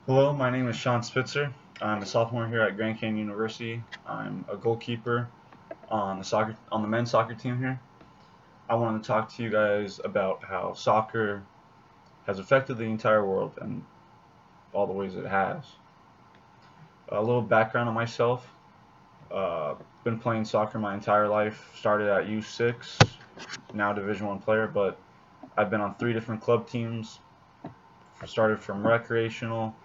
Hello, my name is Sean Spitzer. I'm a sophomore here at Grand Canyon University. I'm a goalkeeper on the men's soccer team here. I want to talk to you guys about how soccer has affected the entire world and all the ways it has. A little background on myself. Been playing soccer my entire life. Started at U6, now Division One player, but I've been on three different club teams. Started from recreational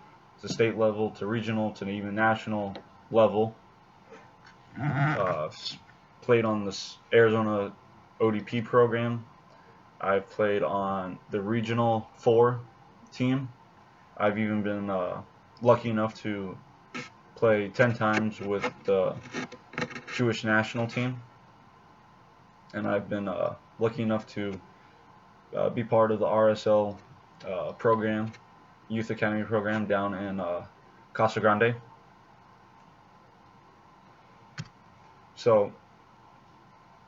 to state level to regional to even national level. uh, Played on the Arizona ODP program. I've played on the Regional 4 team. I've even been lucky enough to play 10 times with the Jewish national team. And I've been lucky enough to be part of the RSL program, Youth Academy program down in Casa Grande. So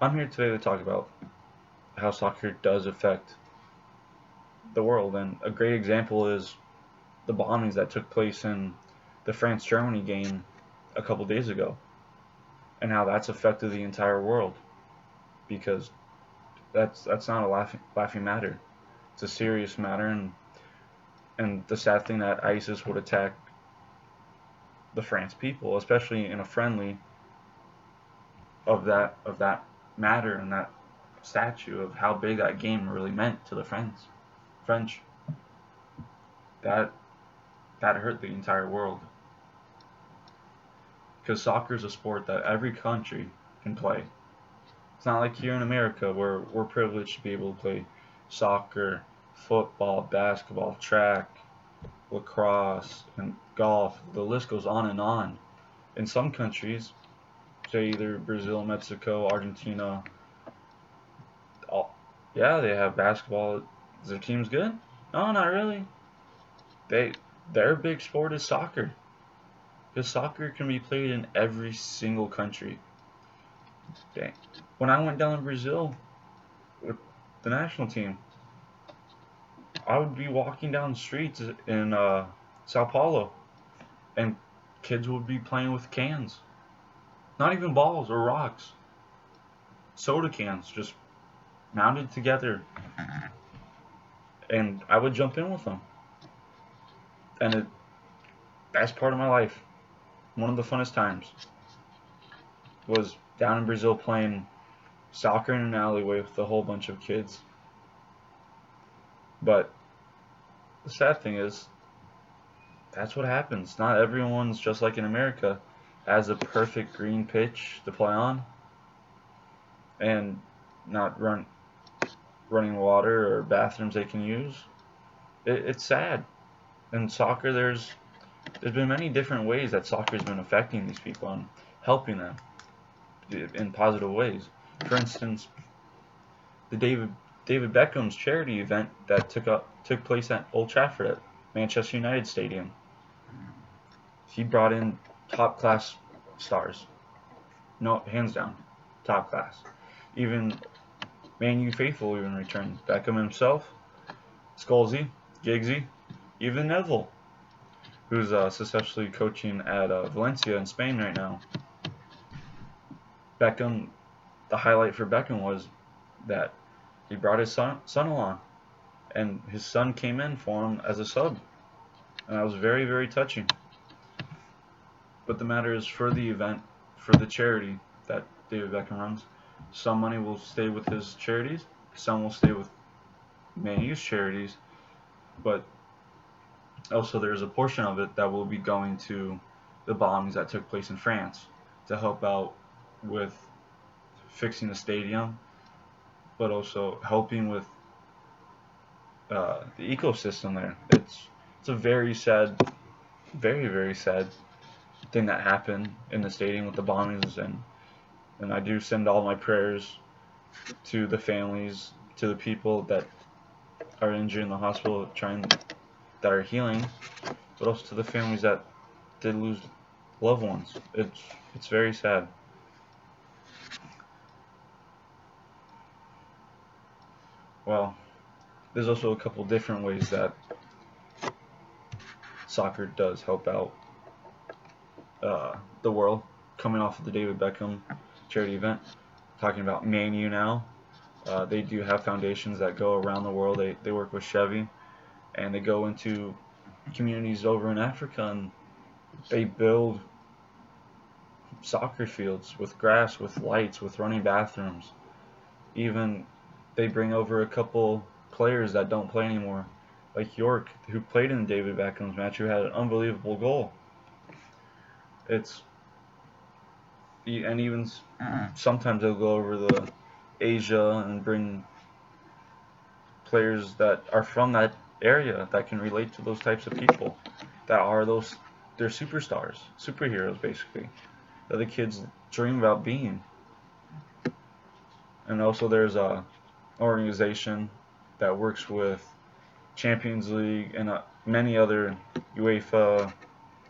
I'm here today to talk about how soccer does affect the world. And a great example is the bombings that took place in the France-Germany game a couple days ago, and how that's affected the entire world. Because that's not a laughing matter. It's a serious matter, and the sad thing that ISIS would attack the France people, especially in a friendly of that matter and that statue of how big that game really meant to the French. That that hurt the entire world. Because soccer is a sport that every country can play. It's not like here in America where we're privileged to be able to play soccer, football, basketball, track, lacrosse, and golf. The list goes on and on. In some countries, say either Brazil, Mexico, Argentina, all, yeah, they have basketball. Is their teams good? No, not really. They their big sport is soccer. Because soccer can be played in every single country. Dang. When I went down to Brazil with the national team, I would be walking down the streets in Sao Paulo, and kids would be playing with cans. Not even balls or rocks. Soda cans just mounted together. And I would jump in with them. And that's part of my life. One of the funnest times was down in Brazil playing soccer in an alleyway with a whole bunch of kids. But the sad thing is, that's what happens. Not everyone's just like in America, has a perfect green pitch to play on, and not running water or bathrooms they can use. It's sad. In soccer, there's been many different ways that soccer's been affecting these people and helping them in positive ways. For instance, the David Beckham's charity event that took place at Old Trafford at Manchester United Stadium. He brought in top class stars. No, hands down, top class. Even Man U faithful even returned. Beckham himself, Scalzi, Giggsy, even Neville, who's successfully coaching at Valencia in Spain right now. Beckham, the highlight for Beckham was that he brought his son along, and his son came in for him as a sub, and that was very, very touching. But the matter is, for the event, for the charity that David Beckham runs, some money will stay with his charities, some will stay with Man U's charities, but also there's a portion of it that will be going to the bombings that took place in France to help out with fixing the stadium, but also helping with the ecosystem there. It's a very sad, very very sad thing that happened in the stadium with the bombings, and I do send all my prayers to the families, to the people that are injured in the hospital, that are healing, but also to the families that did lose loved ones. It's very sad. Well, there's also a couple different ways that soccer does help out the world. Coming off of the David Beckham charity event, talking about Man U now. They do have foundations that go around the world. They work with Chevy, and they go into communities over in Africa, and they build soccer fields with grass, with lights, with running bathrooms. Even they bring over a couple players that don't play anymore, like York, who played in David Beckham's match, who had an unbelievable goal. It's and even sometimes they'll go over the Asia and bring players that are from that area that can relate to those types of people, that are they're superstars, superheroes basically, that the kids dream about being. And also there's a organization that works with Champions League and many other UEFA,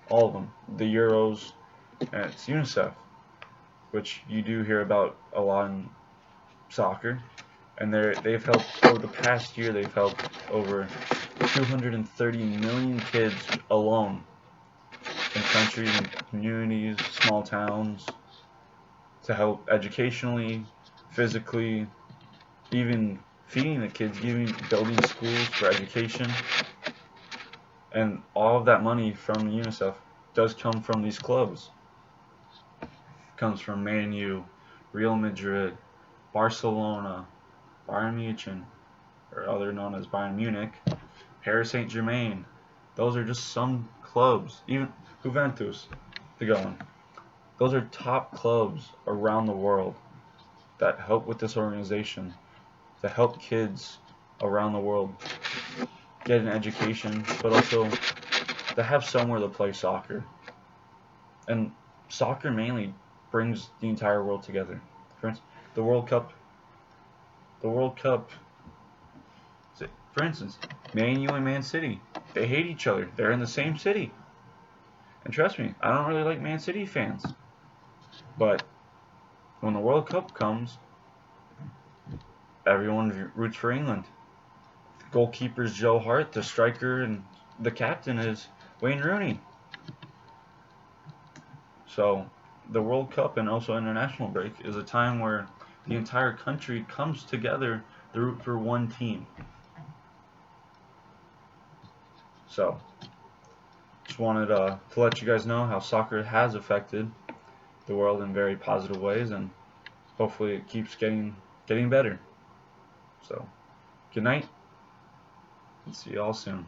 all of them, the Euros, and it's UNICEF, which you do hear about a lot in soccer. And they've helped, over the past year, they've helped over 230 million kids alone in countries and communities, small towns, to help educationally, physically, even feeding the kids, building schools for education. And all of that money from UNICEF does come from these clubs. It comes from Man U, Real Madrid, Barcelona, Bayern Munich, or other known as Bayern Munich, Paris Saint-Germain. Those are just some clubs. Even Juventus, to go on. Those are top clubs around the world that help with this organization, to help kids around the world get an education, but also to have somewhere to play soccer. And soccer mainly brings the entire world together. For instance, the World Cup, for instance, Man U and Man City, they hate each other. They're in the same city. And trust me, I don't really like Man City fans. But when the World Cup comes, everyone roots for England. The goalkeeper is Joe Hart, the striker and the captain is Wayne Rooney. So the World Cup and also international break is a time where the entire country comes together to root for one team. So just wanted to let you guys know how soccer has affected the world in very positive ways, and hopefully it keeps getting better. So good night, and see you all soon.